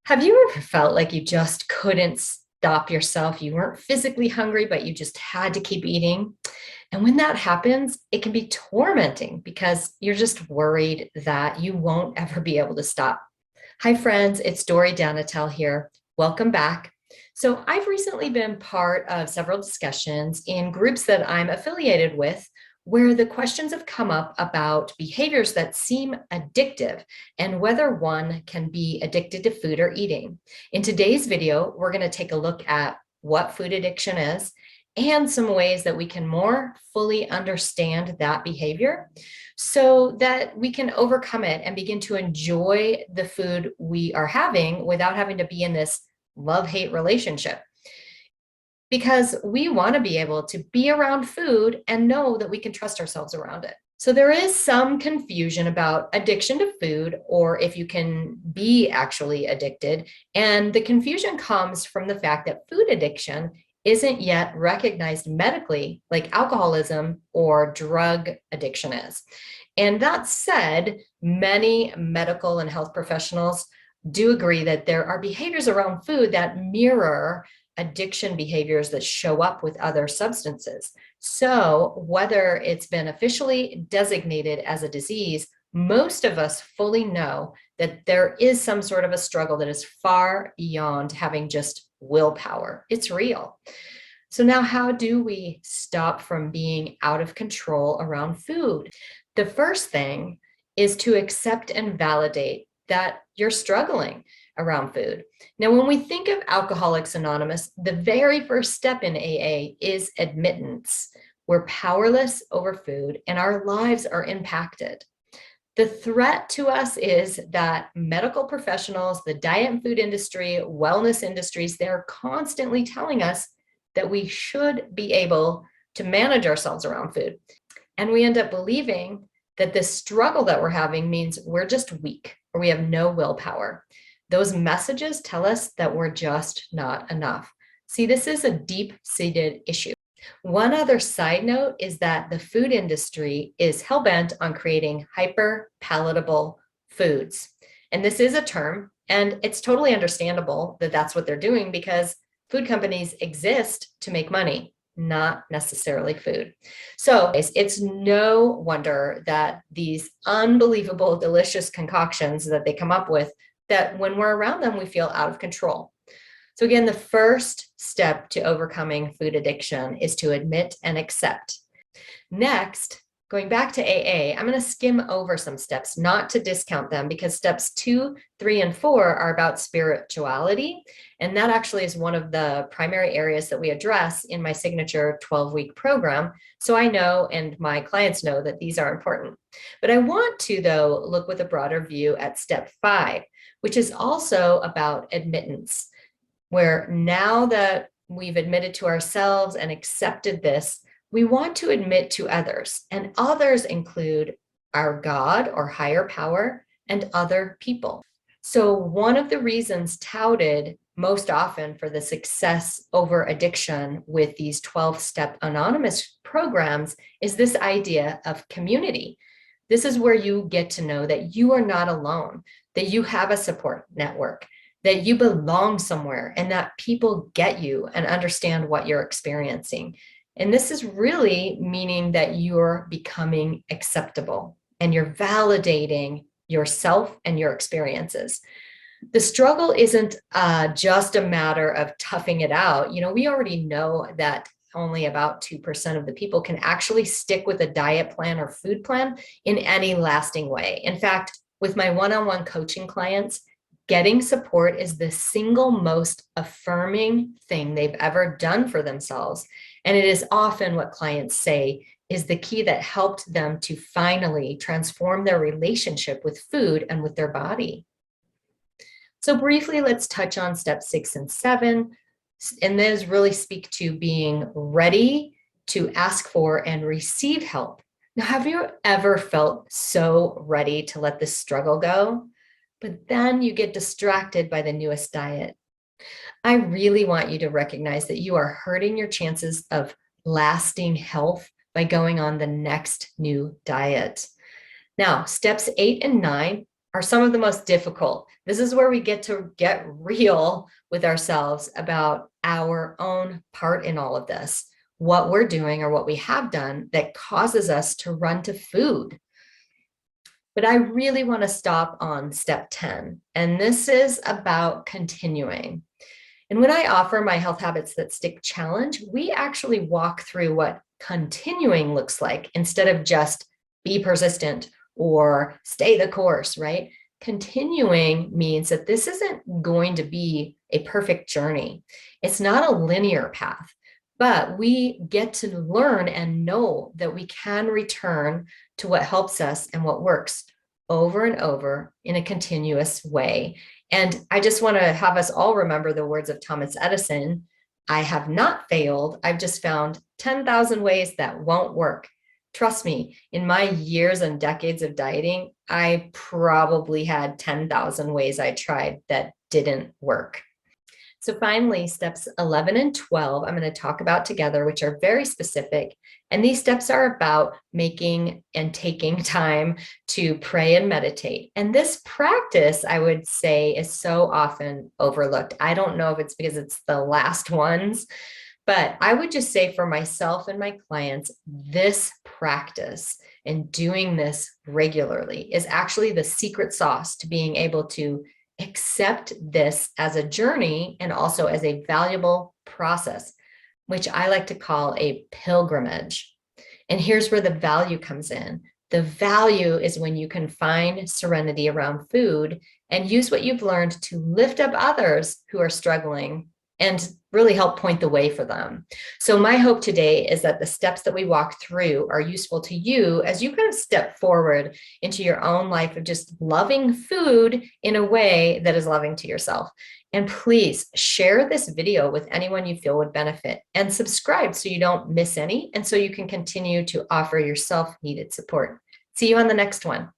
Have you ever felt like you just couldn't stop yourself? You weren't physically hungry, but you just had to keep eating. And when that happens, it can be tormenting because you're just worried that you won't ever be able to stop. Hi, friends. It's Dory Donatel here. Welcome back. So, I've recently been part of several discussions in groups that I'm affiliated with where the questions have come up about behaviors that seem addictive and whether one can be addicted to food or eating. In today's video, we're going to take a look at what food addiction is and some ways that we can more fully understand that behavior so that we can overcome it and begin to enjoy the food we are having without having to be in this love-hate relationship. Because we want to be able to be around food and know that we can trust ourselves around it. So there is some confusion about addiction to food or if you can be actually addicted. And the confusion comes from the fact that food addiction isn't yet recognized medically like alcoholism or drug addiction is. And that said, many medical and health professionals do agree that there are behaviors around food that mirror addiction behaviors that show up with other substances. So, whether it's been officially designated as a disease, most of us fully know that there is some sort of a struggle that is far beyond having just willpower. It's real. So, now how do we stop from being out of control around food? The first thing is to accept and validate that you're struggling around food. Now, when we think of Alcoholics Anonymous, the very first step in AA is admittance. We're powerless over food and our lives are impacted. The threat to us is that medical professionals, the diet and food industry, wellness industries, they're constantly telling us that we should be able to manage ourselves around food. And we end up believing that the struggle that we're having means we're just weak or we have no willpower. Those messages tell us that we're just not enough. See, this is a deep-seated issue. One other side note is that the food industry is hell-bent on creating hyper-palatable foods. And this is a term, and it's totally understandable that that's what they're doing because food companies exist to make money, not necessarily food. So it's no wonder that these unbelievable, delicious concoctions that they come up with, that when we're around them, we feel out of control. So again, the first step to overcoming food addiction is to admit and accept. Next, going back to AA, I'm going to skim over some steps, not to discount them, because steps 2, 3, and 4 are about spirituality. And that actually is one of the primary areas that we address in my signature 12-week program. So I know, and my clients know, that these are important. But I want to, though, look with a broader view at step 5, which is also about admittance, where now that we've admitted to ourselves and accepted this, we want to admit to others, and others include our God or higher power and other people. So one of the reasons touted most often for the success over addiction with these 12-step anonymous programs is this idea of community. This is where you get to know that you are not alone, that you have a support network, that you belong somewhere, and that people get you and understand what you're experiencing. And this is really meaning that you're becoming acceptable and you're validating yourself and your experiences. The struggle isn't just a matter of toughing it out. You know, we already know that only about 2% of the people can actually stick with a diet plan or food plan in any lasting way. In fact, with my one-on-one coaching clients, getting support is the single most affirming thing they've ever done for themselves. And it is often what clients say is the key that helped them to finally transform their relationship with food and with their body. So briefly, let's touch on step 6 and 7. And those really speak to being ready to ask for and receive help. Now, have you ever felt so ready to let this struggle go, but then you get distracted by the newest diet? I really want you to recognize that you are hurting your chances of lasting health by going on the next new diet. Now, steps 8 and 9 are some of the most difficult. This is where we get to get real with ourselves about our own part in all of this, what we're doing or what we have done that causes us to run to food. But I really want to stop on step 10, and this is about continuing. And when I offer my Health Habits That Stick challenge, we actually walk through what continuing looks like instead of just be persistent or stay the course, right? Continuing means that this isn't going to be a perfect journey. It's not a linear path, but we get to learn and know that we can return to what helps us and what works over and over in a continuous way. And I just want to have us all remember the words of Thomas Edison. I have not failed. I've just found 10,000 ways that won't work. Trust me, in my years and decades of dieting, I probably had 10,000 ways I tried that didn't work. So finally, steps 11 and 12, I'm going to talk about together, which are very specific. And these steps are about making and taking time to pray and meditate. And this practice, I would say, is so often overlooked. I don't know if it's because it's the last ones, but I would just say for myself and my clients, this practice and doing this regularly is actually the secret sauce to being able to accept this as a journey and also as a valuable process, which I like to call a pilgrimage. And here's where the value comes in. The value is when you can find serenity around food and use what you've learned to lift up others who are struggling and really help point the way for them. So my hope today is that the steps that we walk through are useful to you as you kind of step forward into your own life of just loving food in a way that is loving to yourself. And please share this video with anyone you feel would benefit and subscribe so you don't miss any and so you can continue to offer yourself needed support. See you on the next one.